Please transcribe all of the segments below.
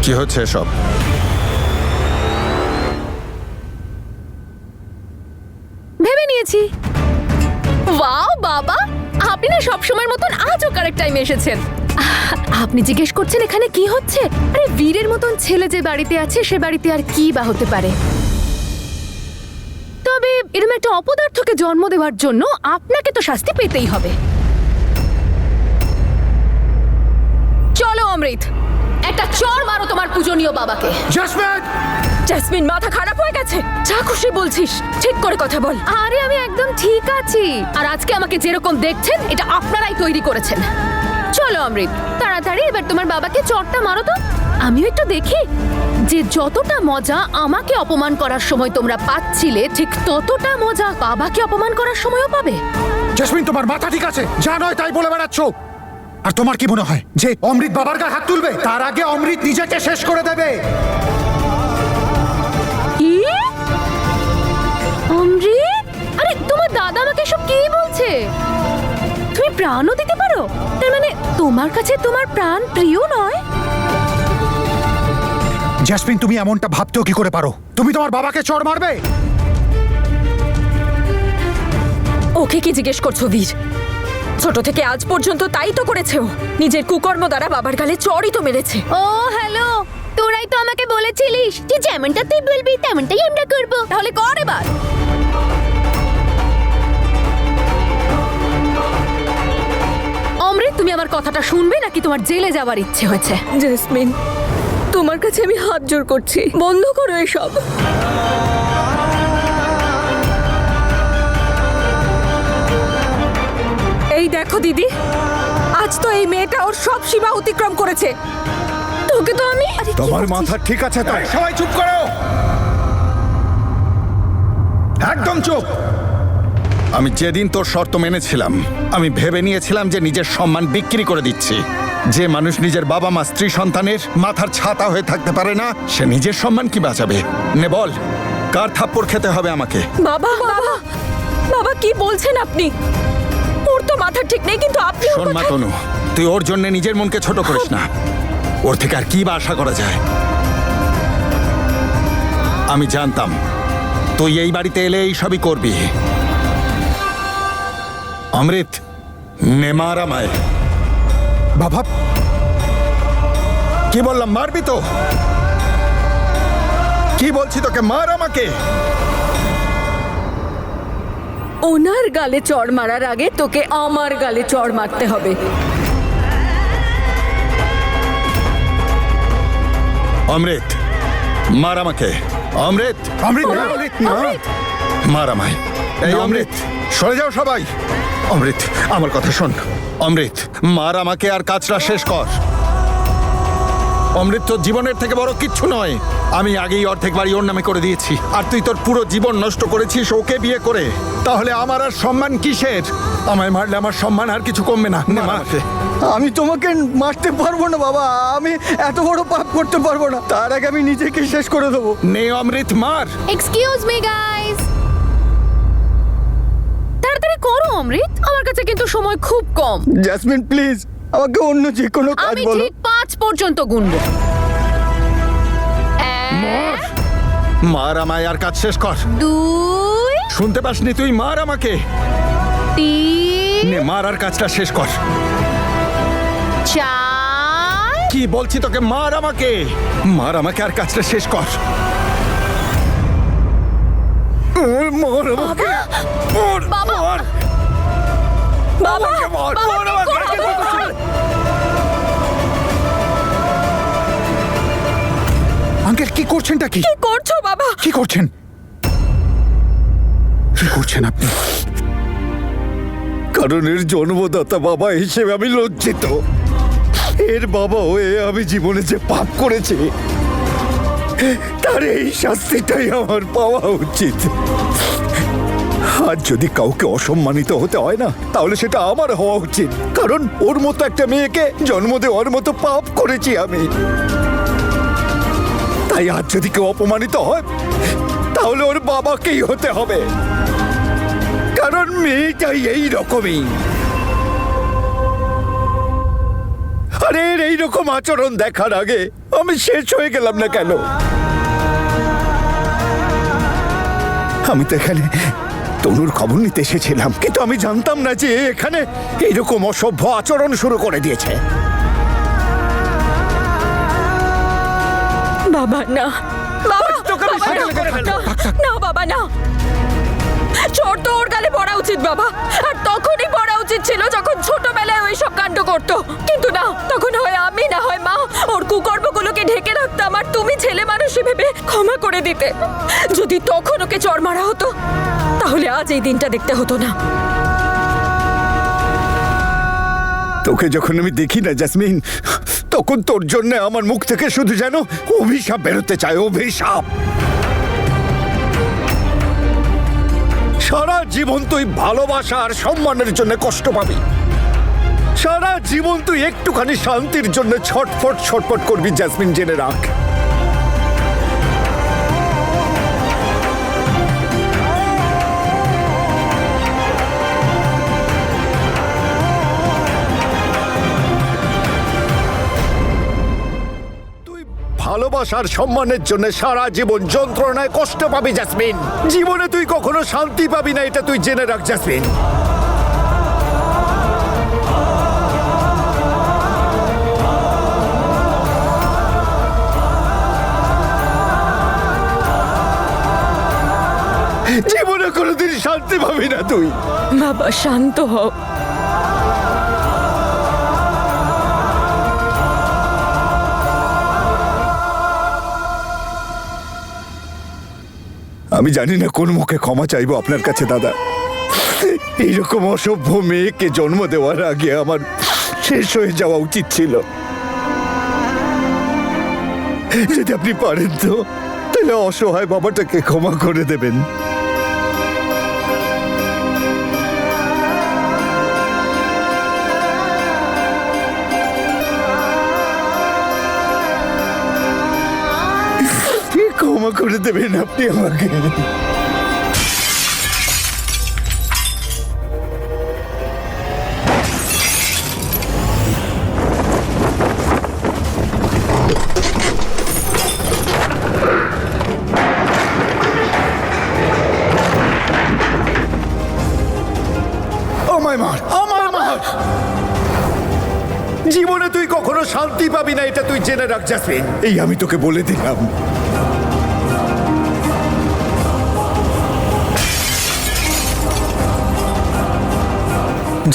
কি হচ্ছে সব? ভেবে নিয়েছি। ওয়াও বাবা, আপনি না সবসময়ের মতন আজও কারেক্ট টাইমে এসেছেন। আপনি জিজ্ঞেস করছেন এখানে কি হচ্ছে? আরে বীরের মতন ছেলে যে বাড়িতে আছে সে বাড়িতে আর কি বা হতে পারে। তবে এরকম একটা অপদার্থকে জন্ম দেওয়ার জন্য আপনাকে তো শাস্তি পেতেই হবে। চলো অমৃত, একটা চড় মারো তোমার পূজনীয় বাবাকে। জেসমিন! জেসমিন, মাথা খারাপ হয়ে গেছে? যা খুশি বলছিস, ঠিক করে কথা বল। আরে আমি একদম ঠিক আছি, আর আজকে আমাকে যেরকম দেখছেন এটা আপনারাই তৈরি করেছেন। চলো অমৃত, তাড়াতাড়ি এবার তোমার বাবাকে চড়টা মারো তো, আমিও একটু দেখি যে যতটা মজা আমাকে অপমান করার সময় তোমরা পাচ্ছিলে ঠিক ততটা মজা বাবাকে অপমান করার সময়ও পাবে। জেসমিন, তোমার মাথা ঠিক আছে? যা নয় তাই বলে বেড়াচ্ছ। আর তোমার কি মনে হয় যে অমৃত বাবার গায়ে হাত তুলবে তার আগে অমৃত নিজেকে শেষ করে দেবে? কি? অমৃত? আরে তোমার দাদা আমাকে সব কি বলছে? তুমি প্রাণও দিতে পারো? তার মানে তোমার কাছে তোমার প্রাণ প্রিয় নয়? জেসমিন, তুমি এমনটা ভাবতেও কি করে পারো? তুমি তোমার বাবাকে চড় মারবে? ওকে কি জিজ্ঞেস করছো বীর? ছোট থেকে আজ পর্যন্ত তাই তো করেছে ও। নিজের কুকর্ম দ্বারা বাবার গালে চড়ই তো মেরেছে। ও হ্যালো, তোরাই তো আমাকে বলেছিলিস যে যেমনটা তুই বলবি তেমনটাই আমরা করব। তাহলে কর এবার। অমৃত, তুমি আমার কথাটা শুনবে নাকি তোমার জেলে যাওয়ার ইচ্ছে হয়েছে? জেসমিন, তোমার কাছে আমি হাত জোর করছি, বন্ধ করো এসব। এই দেখো দিদি, আজ তো এই মেয়েটা ওর সব সীমা অতিক্রম করেছে। তোকে তো আমি তোমার মাথা ঠিক আছে তো? সবাই চুপ করো, একদম চুপ। আমি যেদিন তোর শর্ত মেনেছিলাম আমি ভেবে নিয়েছিলাম যে নিজের সম্মান বিক্রি করে দিচ্ছি। যে মানুষ নিজের বাবা মা স্ত্রী সন্তানের মাথার ছাতা হয়ে থাকতে পারে না সে নিজের সম্মান কি বাঁচাবে? নে বল, কার থাপ্পড় খেতে হবে আমাকে? বাবা বাবা বাবা, কি বলছেন আপনি? ওর তো মাথা ঠিক নেই, কিন্তু আপনি ওর শোন মা কথায়- তনু, তুই ওর জন্য নিজের মনকে ছোট করিস না। ওর থেকে আর কি বা আশা করা যায়? আমি জানতাম তুই এই বাড়িতে এলে এই সবই করবি। অমৃত, নে মার আমায়। বাবা, কি বললাম, মারবি তো? কি বলছি তোকে, মার আমাকে। ওনার গালে চড় মারার আগে তোকে আমার গালে চড় মারতে হবে। অমৃত, মার আমাকে। অমৃত, অমৃত! মার আমায়। এই অমৃত, সরে যাও সবাই। অমৃত, আমার কথা শোন। অমৃত, মার আমাকে আর কাজটা শেষ কর। অমৃত তোর জীবনের থেকে বড় কিচ্ছু নয়। আমি আগেই অর্ধেক বাড়ি ওর নামে করে দিয়েছি, আর তুই তোর পুরো জীবন নষ্ট করেছিস ওকে বিয়ে করে। তাহলে আমার আর সম্মান কিসের? আমায় মারলে আমার সম্মান আর কিছু কমবে না। নে মার। আমি তোমাকে মারতে পারবো না বাবা, আমি এত বড় পাপ করতে পারবো না। তার আগে আমি নিজেকে শেষ করে দেবো। নে অমৃত, মার। এক্সকিউজ মি গাইস, তাড়াতাড়ি করো অমৃত, আমার কাছে কিন্তু সময় খুব কম। জেসমিন প্লিজ, আমাকে অন্য যে কোনো কাজ আমি বলো। ঠিক 5 পর্যন্ত গুনবো। মার। মার আমায় আর কাজ শেষ কর। 2, শুনতে পাসনি তুই? মার আমাকে। 3, নে মার আর কাজটা শেষ কর। 4, কি বলছি তোকে, মার আমাকে। মার আমাকে আর কাজটা শেষ কর। মার আমাকে। মার, বাবা। মার। বাবা আমাকে মার, বাবা, মার আমাকে। কি করছো? আঙ্কেল, কি করছেনটা? কি কি করছো বাবা? কি করছেন? কি করছেন আপনি? কারণ এর জন্মদাতা বাবা হিসেবে আমি লজ্জিত। এর বাবা হয়ে আমি জীবনে যে পাপ করেছি তার এই শাস্তিটাই আমার পাওয়া উচিত। আর যদি কাউকে অসম্মানিত হতে হয় না, তাহলে সেটা আমার হওয়া উচিত। কারণ ওর মতো একটা মেয়েকে জন্ম দেওয়ার মতো পাপ করেছি আমি। তাই আজ যদি কেউ অপমানিত হয় তাহলে ওর বাবাকেই হতে হবে। কারণ মেয়েটাই এই রকমই। আর এর এইরকম আচরণ দেখার আগে আমি শেষ হয়ে গেলাম না কেন? আমি তো এখানে তনুর খবর নিতে এসেছিলাম, কিন্তু আমি জানতাম না যে এখানে এইরকম অসভ্য আচরণ শুরু করে দিয়েছে। বাবা না, বাবা, তোকে আমি বাবা, সাইকেলে করে ফেলবো। না বাবা না, চোর তো ওর গালে পড়া উচিত বাবা, আর তখনই পড়া উচিত ছিল যখন ছোটবেলায় ওই সব কাণ্ড করতো। কিন্তু না, তখন হয় আমি না হয় মা ওর কুকর্মগুলোকে ঢেকে রাখতাম, আর তুমি ছেলে মানুষ ভেবে ক্ষমা করে দিতে। যদি তখন ওকে চড় মারা হতো তাহলে আজ এই দিনটা দেখতে হতো না। তোকে যখন আমি দেখি না জেসমিন, তখন তোর জন্য আমার মুখ থেকে শুধু যেন অভিশাপ বেরোতে চায়, অভিশাপ। সারা জীবন তুই ভালোবাসা আর সম্মানের জন্য কষ্ট পাবি, সারা জীবন তুই একটুখানি শান্তির জন্য ছটফট ছটফট করবি জেসমিন, জেনে রাখ। ভালোবাসার সম্মানের জন্য সারা জীবন যন্ত্রণায় কষ্ট পাবি জেসমিন। জীবনে তুই কখনো শান্তি পাবি না, এটা তুই জেনে রাখ জেসমিন। জীবনে কোনোদিন শান্তি পাবি না তুই। বাবা শান্ত হও। আমি জানি না কোন মুখে ক্ষমা চাইবো আপনার কাছে দাদা। এইরকম অসভ্য মেয়েকে জন্ম দেওয়ার আগে আমার শেষ হয়ে যাওয়া উচিত ছিল। যদি আপনি পারেন তো তাহলে অসহায় বাবাটাকে ক্ষমা করে দেবেন। ক্ষমা করে দেবেন আপনি আমাকে। জীবনে তুই কখনো শান্তি পাবি না, এটা তুই জেনে রাখ জেসমিন। এই আমি তোকে বলে দিলাম।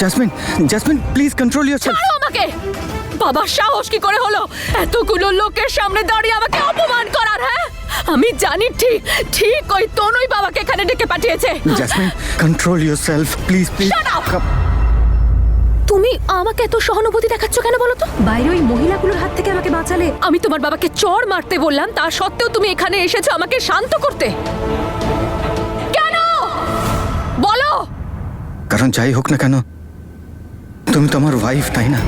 Jasmine, jasmine please control yourself. ছাড়ো আমাকে! বাবার সাহস কি করে হলো এতগুলো লোকের সামনে দাঁড়িয়ে আমাকে অপমান করার? হ্যাঁ, আমি জানি ঠিক ঠিক ওই তনুই বাবাকে এখানে ডেকে পাঠিয়েছে। Jasmine control yourself please, please. Shut up! তুমি আমাকে এত সহানুভূতি দেখাচ্ছ কেন বলো তো? বাইরে ওই মহিলাগুলোর হাত থেকে আমাকে বাঁচালে। আমি তোমার বাবাকে চড় মারতে বললাম, তা সত্ত্বেও তুমি এখানে এসেছো আমাকে শান্ত করতে। কেন বলো? কারণ যাই হোক না কেন তুমি তো আমার ওয়াইফ, তাই না?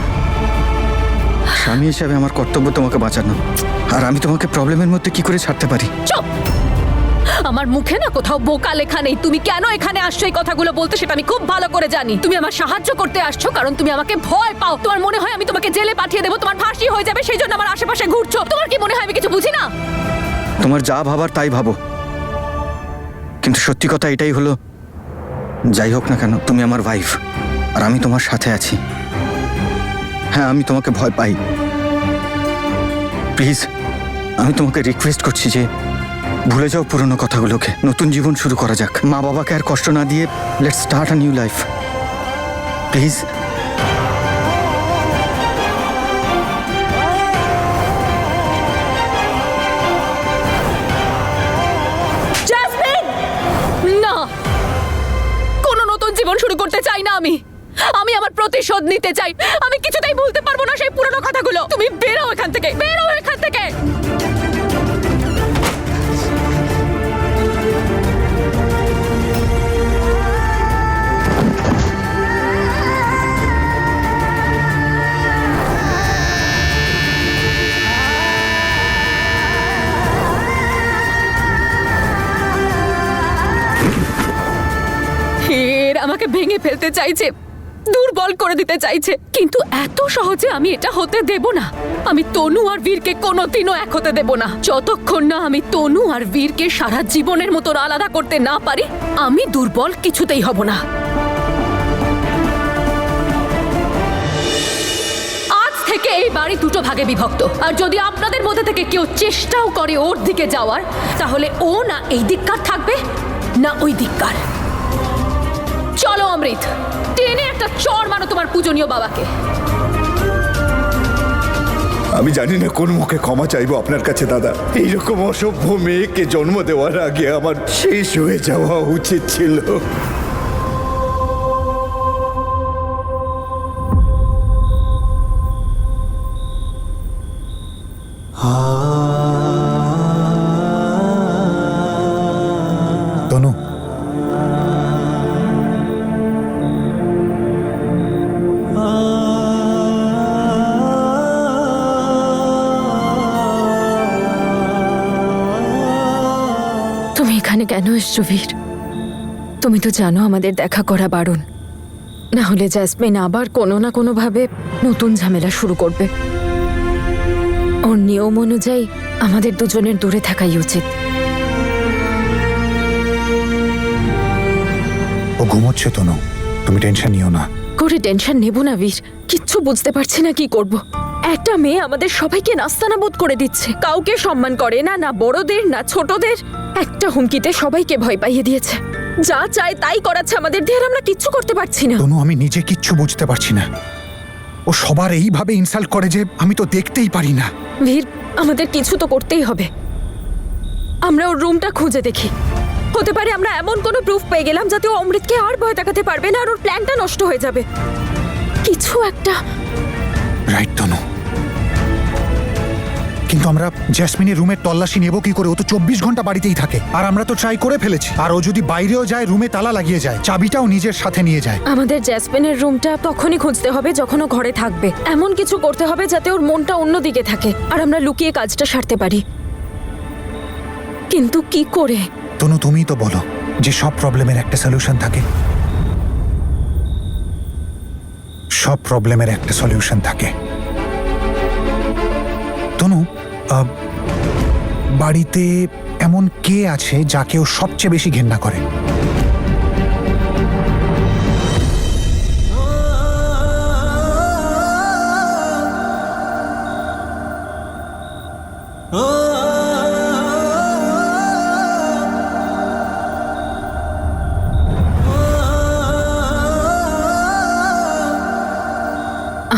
স্বামী হিসাবে আমার কর্তব্য তোমাকে বাঁচানো, আর আমি তোমাকে প্রবলেমের মধ্যে কি করে ছাড়তে পারি? চুপ! আমার মুখে না কোথাও বোকা লেখা নেই। তুমি কেন এখানে আসছো এই কথাগুলো বলতে, সেটা আমি খুব ভালো করে জানি। তুমি আমার সাহায্য করতে আসছো কারণ তুমি আমাকে ভয় পাও। তোমার মনে হয় আমি তোমাকে জেলে পাঠিয়ে দেবো, তোমার ফাঁসি হয়ে যাবে, সেই জন্য আমার আশেপাশে ঘুরছো। তোমার কি মনে হয় আমি কিছু বুঝি না? তোমার যা ভাবার তাই ভাবো, কিন্তু সত্যি কথা এটাই হলো, যাই হোক না কেন তুমি আমার ওয়াইফ, আর আমি তোমার সাথে আছি। হ্যাঁ, আমি তোমাকে ভয় পাই। প্লিজ আমি তোমাকে রিকোয়েস্ট করছি যে ভুলে যাও পুরনো কথাগুলোকে, নতুন জীবন শুরু করা যাক। মা বাবাকে আর কষ্ট না দিয়ে let's start a new life, please. Jasmine! না, কোনো নতুন জীবন শুরু করতে চাই না আমি। আমি আমার প্রতিশোধ নিতে চাই। আমি কিছুতেই ভুলতে পারবো না সেই পুরনো কথাগুলো। তুমি বেরো এখান থেকে, বেরো এখান থেকে। আমাকে ভেঙে ফেলতে চাইছে। দুর্বল করে দিতে চাইছে, কিন্তু এত সহজে আমি এটা হতে দেব না। আমি তনু আর বীরকে কোনোদিনও এক হতে দেব না। যতক্ষণ না আমি তনু আর বীরকে সারা জীবনের মতো আলাদা করতে না পারি, আমি দুর্বল কিছুতেই হব না। আজ থেকে এই বাড়ি দুটো ভাগে বিভক্ত, আর যদি আপনাদের মধ্যে থেকে কেউ চেষ্টাও করে ওর দিকে যাওয়ার, তাহলে ও না এই দিককার থাকবে না ওই দিককার। চলো অমৃত, টেনে একটা চড় মানো তোমার পূজনীয় বাবাকে। আমি জানি না কোন মুখে ক্ষমা চাইবো আপনার কাছে দাদা। এইরকম অসভ্য মেয়েকে জন্ম দেওয়ার আগে আমার শেষ হয়ে যাওয়া উচিত ছিল। তনু, তুমি এখানে কেন এসছো বীর? তুমি তো জানো আমাদের দেখা করা বারণ, না হলে জ্যাসমিন আবার কোনো না কোনো ভাবে নতুন ঝামেলা শুরু করবে। ওর নিয়ম অনুযায়ী আমাদের দুজনের দূরে থাকাই উচিত। ও ঘুমোচ্ছে তনু, তুমি টেনশন নিও না। করে টেনশন নেব না বীর, কিচ্ছু বুঝতে পারছি না কি করব। একটা মেয়ে আমাদের সবাইকে নাস্তানাবোধ করে দিচ্ছে, কাউকে সম্মান করে না, না বড়দের না ছোটদের। একটা হুমকিতে সবাইকে ভয় পাইয়ে দিয়েছে, যা চায় তাই করাচ্ছে আমাদের দিয়ে, আর আমরা কিচ্ছু করতে পারছি না। তনু, আমি নিজে কিচ্ছু বুঝতে পারছি না। ও সবার এইভাবে ইনসাল্ট করে যে আমি তো দেখতেই পারি না। বীর, আমাদের কিছু তো করতেই হবে। আমরা ওর রুমটা খুঁজে দেখি, হতে পারে আমরা এমন কোনো প্রুফ পেয়ে গেলাম যাতে ও অমৃতকে আর ভয় দেখাতে পারবে না, আর ওর প্ল্যানটা নষ্ট হয়ে যাবে। কিছু একটা। রাইট তনু, কিন্তু আমরা জ্যাসমিনের রুমের তল্লাশি নেব কি করে? ও তো 24 ঘন্টা বাড়িতেই থাকে, আর আমরা তো ট্রাই করে ফেলেছি। আর ও যদি বাইরেও যায়, রুমে তালা লাগিয়ে যায়, চাবিটাও নিজের সাথে নিয়ে যায়। আমাদের জ্যাসমিনের রুমটা তখনই খুঁজতে হবে যখন ও ঘরে থাকবে। এমন কিছু করতে হবে যাতে ওর মনটা অন্যদিকে থাকে, আর আমরা লুকিয়ে কাজটা সারতে পারি। কিন্তু কি করে? তনু, তুমিই তো বলো যে সব প্রবলেমের একটা সলিউশন থাকে। সব প্রবলেমের একটা সলিউশন থাকে। তনু, বাড়িতে এমন কে আছে যাকে ও সবচেয়ে বেশি ঘেন্না করে?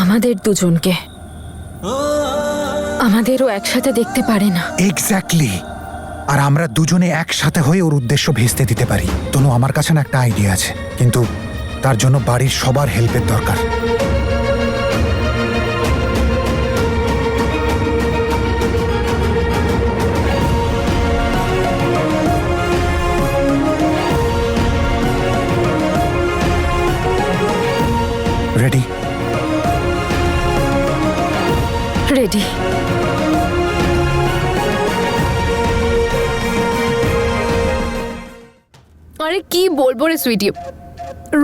আমাদের দুজনকে। আমাদেরও একসাথে দেখতে পারে না। এক্স্যাক্টলি। আর আমরা দুজনে একসাথে হয়ে ওর উদ্দেশ্য ভেস্তে দিতে পারি। তনু, আমার কাছে না একটা আইডিয়া আছে, কিন্তু তার জন্য বাড়ির সবার হেল্পের দরকার। রেডি? রেডি। আরে কি বলবো রে সুইটি,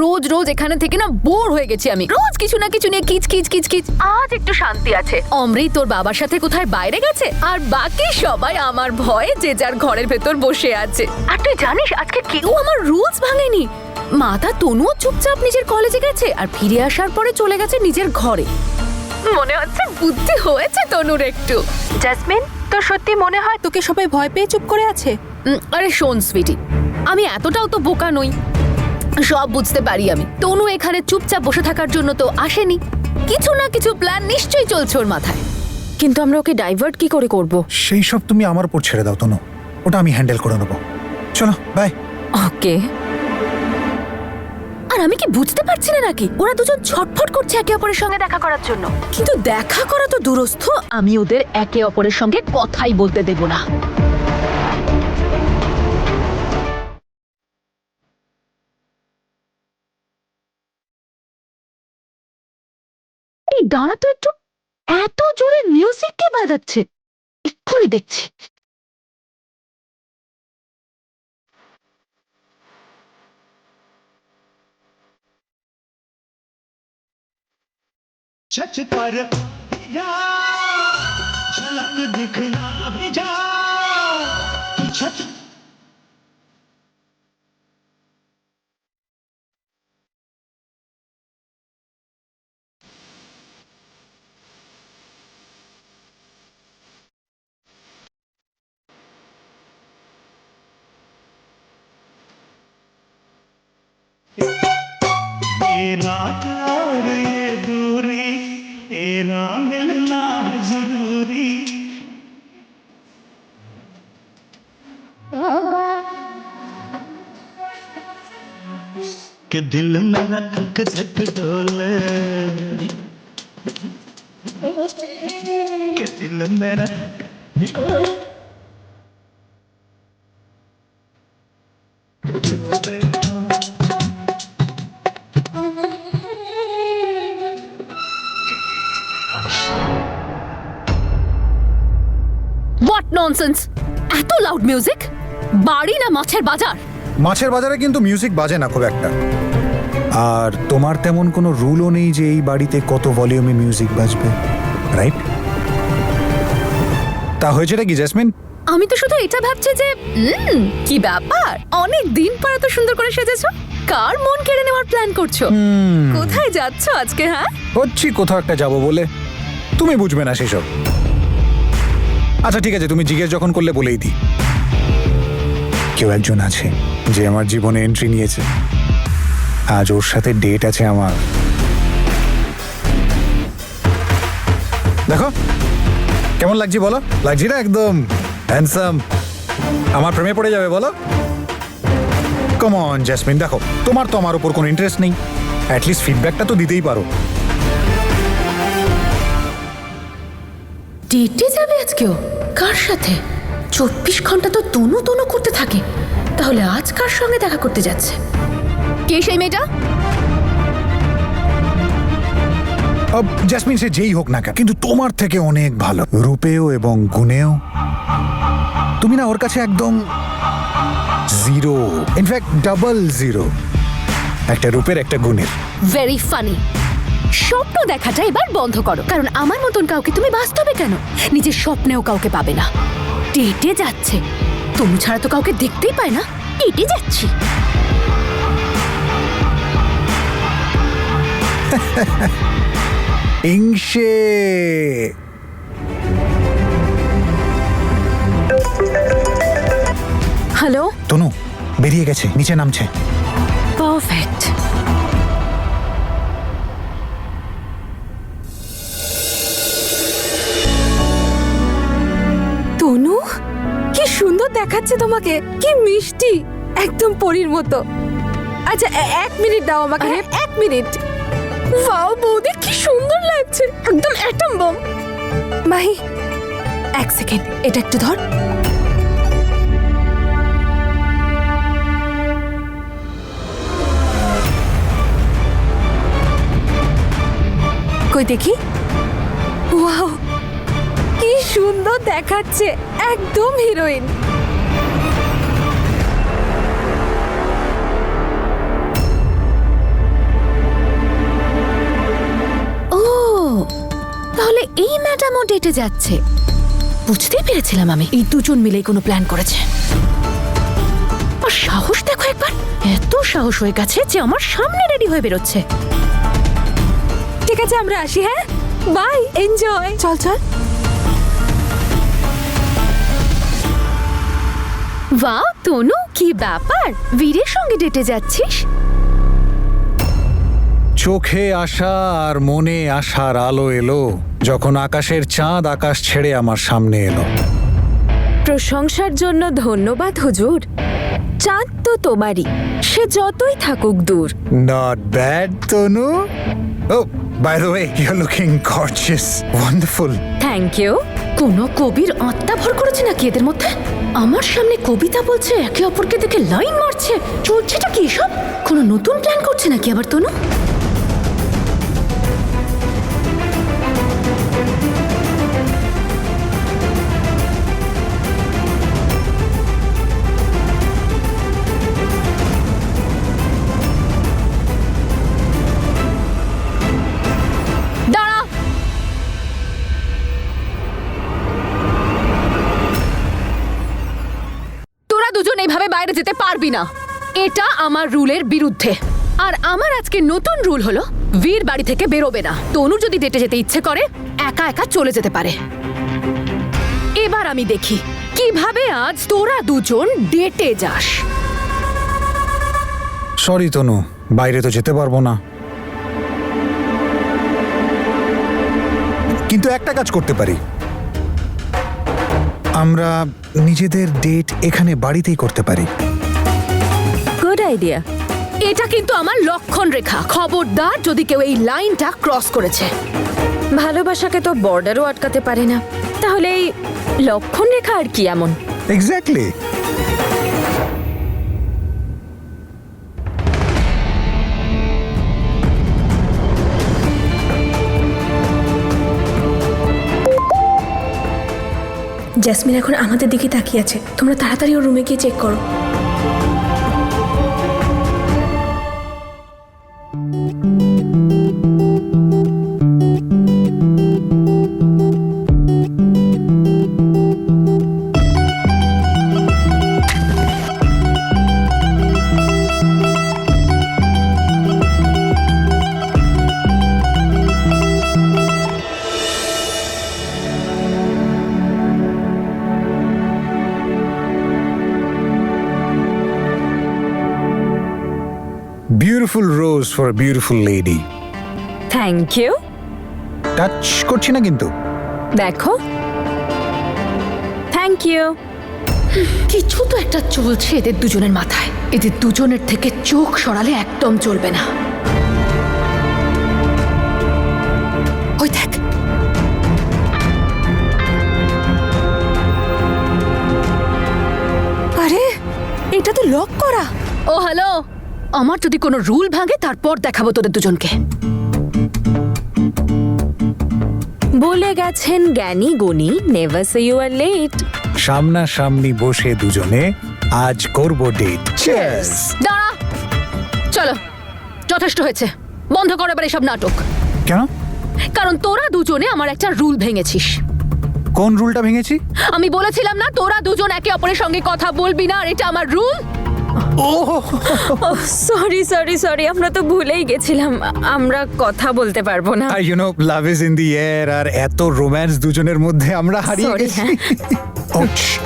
রোজ রোজ এখানে থেকে না বোর হয়ে গেছি আমি। রোজ কিছু না কিছু নিয়ে কিচ কিচ কিচ কিচ। আজ একটু শান্তি আছে। অমৃত তোর বাবার সাথে কোথায় বাইরে গেছে, আর বাকি সবাই আমার ভয়ে যে যার ঘরের ভেতর বসে আছে। আর তুই জানিস আজকে কেউ আমার রুলস ভাঙেনি। মাতা তনুও চুপচাপ নিজের কলেজে গেছে, আর ফিরে আসার পরে চলে গেছে নিজের ঘরে। মনে হচ্ছে বুদ্ধি হয়েছে তনুর একটু। জ্যাসমিন, তোর সত্যি মনে হয় তোকে সবাই ভয় পেয়ে চুপ করে আছে? আরে শোন সুইটি, আমি এতটাও তো বোকা নই, সব বুঝতে পারি আমি। তনু এখানে চুপচাপ বসে থাকার জন্য তো আসেনি, কিছু না কিছু প্ল্যান নিশ্চয়ই চলছে ওর মাথায়। কিন্তু আমরা ওকে ডাইভার্ট কি করে করব? সেই সব তুমি আমার উপর ছেড়ে দাও তনু, ওটা আমি হ্যান্ডেল করে নেবো। চলো, বাই। ওকে। আর আমি কি বুঝতে পারছি না নাকি ওরা দুজন ছটফট করছে একে অপরের সঙ্গে দেখা করার জন্য? কিন্তু দেখা করা তো দূরস্থ, আমি ওদের একে অপরের সঙ্গে কথাই বলতে দেব না। এই দাঁড়া তো একটু, এত জোরে মিউজিক কে বাজাচ্ছে? এক্ষুনি দেখছি। छच पर जा झलक दिखला भी जा छच मेरा प्यार ये दूरी तेरा मिलना जरूरी के दिल मेरा धक धक डोले के दिल मेरा হোয়াট ননসেন্স! এত লাউড মিউজিক! বাড়ি না মাছের বাজার? মাছের বাজারে কিন্তু মিউজিক বাজে না খুব একটা। আর তোমার তেমন কোনো রুলও নেই যে এই বাড়িতে কত ভলিউমে মিউজিক বাজবে, রাইট? তা হয়েছেটা কি জেসমিন? আমি তো শুধু এটা ভাবছি যে কি ব্যাপার, অনেক দিন পর এত সুন্দর করে সেজেছো। কার মন কেড়ে নেওয়ার প্ল্যান করছো? কোথায় যাচ্ছ আজকে? হ্যাঁ, হচ্ছি কোথাও একটা যাবো বলে, তুমি বুঝবে না সেসব। আচ্ছা ঠিক আছে, তুমি জিজ্ঞেস যখন করলে বলেই দিই। কেউ একজন আছে যে আমার জীবনে এন্ট্রি নিয়েছে, আজ ওর সাথে ডেট আছে আমার। দেখো কেমন লাগছে বলো, লাগছে না একদম হ্যান্ডসাম? আমার প্রেমে পড়ে যাবে বলো? কাম অন জেসমিন, দেখো তোমার তো আমার উপর কোনো ইন্টারেস্ট নেই, অ্যাটলিস্ট ফিডব্যাকটা তো দিতেই পারো। ডেটে যাবে আজকেও? কার সাথে? 24 ঘন্টা তো তনু তনু করতে থাকে, তাহলে আজ কার সঙ্গে দেখা করতে যাচ্ছে? কে সেই মেয়েটা? জেসমিন সে যেই হোক না কেন, কিন্তু তোমার থেকে অনেক ভালো রূপেও এবং গুণেও। তুমি না ওর কাছে একদম জিরো, ইনফ্যাক্ট ডাবল জিরো, একটা রূপের একটা গুণের। Very funny. স্বপ্ন দেখাটা এবার বন্ধ করো, কারণ আমার মতন কাউকে তুমি বাস্তবে কেন, নিজের স্বপ্নেও কাউকে পাবে না। ডেটে যাচ্ছে, তুমি ছাড়া তো কাউকে দেখতেই পায় না, ডেটে যাচ্ছি। ইংসে হ্যালো, তনু বেরিয়ে গেছে, নিচে নামছে। পারফেক্ট। তনু, কি সুন্দর দেখাচ্ছে তোমাকে, কি মিষ্টি, একদম পরীর মতো। আচ্ছা 1 মিনিট দাও আমাকে, 1 মিনিট। ওয়াও বৌদি, কি সুন্দর লাগছে, একদম অ্যাটম বম। মাহি 1 সেকেন্ড, এটা একটু ধর। কই দেখি। ওয়াও, কি সুন্দর দেখাচ্ছে, একদম হিরোইন। ও, তাহলে এই ম্যাডামও ডেটে যাচ্ছে। বুঝতেই পেরেছিলাম আমি, এই দুজন মিলেই কোনো প্ল্যান করেছে। আর সাহস দেখো একবার, এত সাহস হয়ে গেছে যে আমার সামনে রেডি হয়ে বেরোচ্ছে। ঠিক আছে আমরা আসি, হ্যাঁ বাই, এনজয়। চল চল। বাহ তনু, কি ব্যাপার, বীরের সঙ্গে ডেটে যাচ্ছিস? চোখে আসা আর মনে আসার আলো এলো যখন আকাশের চাঁদ আকাশ ছেড়ে আমার সামনে এলো। প্রশংসার জন্য ধন্যবাদ হুজুর। চাঁদ তো তোমারই, সে যতই থাকুক দূর। Not bad Tanu. Oh by the way, you are looking gorgeous, wonderful. Thank you. কোনো কবির আত্মা ভর করেছে নাকি এদের মধ্যে? আমার সামনে কবিতা বলছে, একে অপরকে দেখে লাইন মারছে, চলছেটা কি এসব? কোনো নতুন প্ল্যান করছে নাকি আবার তনু? দাঁড়া, যেতে পারবি না। এটা আমার রুলের বিরুদ্ধে। আর আমার আজকে নতুন রুল হলো বীর বাড়ি থেকে বেরোবে না। তনুর যদি ডেটে যেতে ইচ্ছে করে একা একা চলে যেতে পারে। এবার আমি দেখি কিভাবে আজ তোরা দুজন ডেটে যাস। সরি তনু, বাইরে তো যেতে পারবো না, কিন্তু একটা কাজ করতে পারি। আমরা নিজেদের ডেট এখানে বাড়িতেই করতে পারি। Good idea. এটা কিন্তু আমার লক্ষণ রেখা। খবরদার যদি কেউ এই লাইনটা ক্রস করেছে। ভালোবাসাকে তো বর্ডারও আটকাতে পারে না, তাহলে এই লক্ষণ রেখা আর কি এমন? এক্স্যাক্টলি। জেসমিন এখন আমাদের দিকে তাকিয়ে আছে, তোমরা তাড়াতাড়ি ওর রুমে গিয়ে চেক করো। Beautiful rose for a beautiful lady. Thank you. Touch করছি না কিন্তু। দেখো, থ্যাংক ইউ। কিছু তো একটা চলছে এদের দুজনের মাথায়। এদের দুজনের থেকে চোখ সরালে একদম চলবে না। ওই দেখ, আরে এটা তো লক করা। ও হ্যালো, আমার যদি কোনো রুল ভাঙে তারপর দেখাবো তোদের দুজনকে। বলে গেছেন জ্ঞানী গুণী, never say you are late. সামনাসামনি বসে দুজনে আজ করব ডেট। চিয়ার্স। দাঁড়া, চলো, যথেষ্ট হয়েছে। বন্ধ কর এবার এসব নাটক। কেন? কারণ তোরা দুজনে আমার একটা রুল ভেঙেছিস। কোন রুলটা ভেঙেছি? আমি বলেছিলাম না তোরা দুজন একে অপরের সঙ্গে কথা বলবি না, আর এটা আমার রুল। সরি সরি সরি, আমরা তো ভুলেই গেছিলাম, আমরা কথা বলতে পারবো না। You know, love is in the air, আর এত রোম্যান্স দুজনের মধ্যে আমরা হারিয়ে Sorry, গেছি। ও,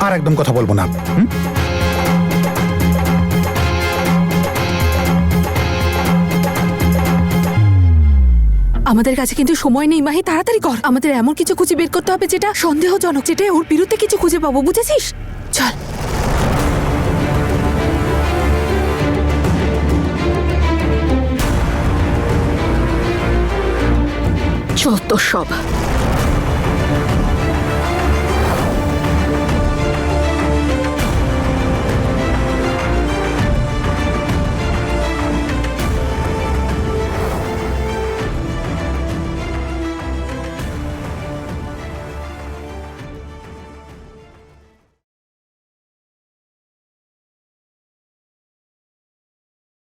আর একদম কথা বলবো না। হুম? আমাদের কাছে কিন্তু সময় নেই মাহি, তাড়াতাড়ি কর। আমাদের এমন কিছু খুঁজে বের করতে হবে যেটা সন্দেহজনক, যেটা ওর বিরুদ্ধে কিছু খুঁজে পাবো, বুঝেছিস? চল। যত সব।